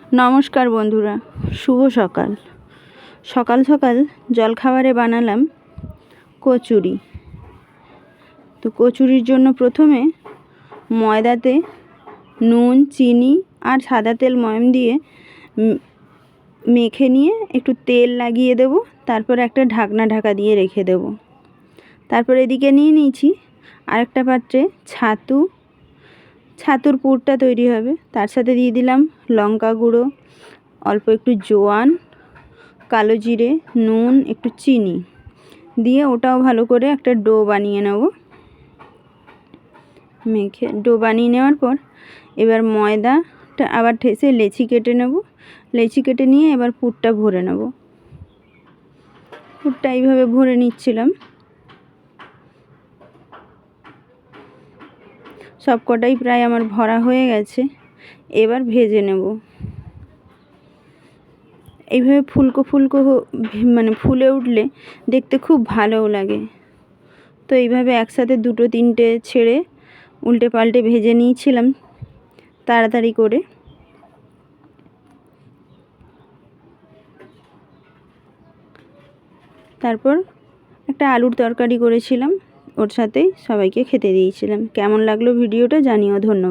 नमस्कार बंधुरा शुभ सकाल सकाल सकाल जलखाबारे बानालाम कचुरी। तो कचुरिर जोन्नो प्रथमे मयदाते नुन चीनी और सादा तेल मयम दिए मेखे निये एकटू तेल लागिए देब। तारपर एक ढाकना ढाका दिए रेखे देब। तारपर एदिके निये निয়েছি आरेकटा पात्रे छातु छातुर पुरटा तैरी होबे। तार साथे दिए दिलाम लंका गुड़ो अल्प एकटू जोआन कालो जिरे नून एकटू चीनी दिए ओटाओ भालो करे एक डो बानिए नेब। मेखे डो बानिए नेওয়ার पर एबार मयदाटा आबार ठेसे लेचि केटे नेब। लेचि केटे निये एबार पुरटा भरे नेब। पुरटा এইভাবে भरे निচ্ছিলাম। सब कटाई प्राय आमार भरा हये गेছে। एबार भेजे नेब। এইভাবে ফুলকো ফুলকো মানে ফুলে উঠলে দেখতে খুব ভালো লাগে। তো এইভাবে একসাথে দুটো তিনটে ছেড়ে উল্টে পাল্টে ভেজে নিয়েছিলাম তাড়াতাড়ি করে। তারপর একটা আলুর তরকারি করেছিলাম, ওর সাথে সবাইকে খেতে দিয়েছিলাম। কেমন লাগলো ভিডিওটা জানিও। ধন্যবাদ।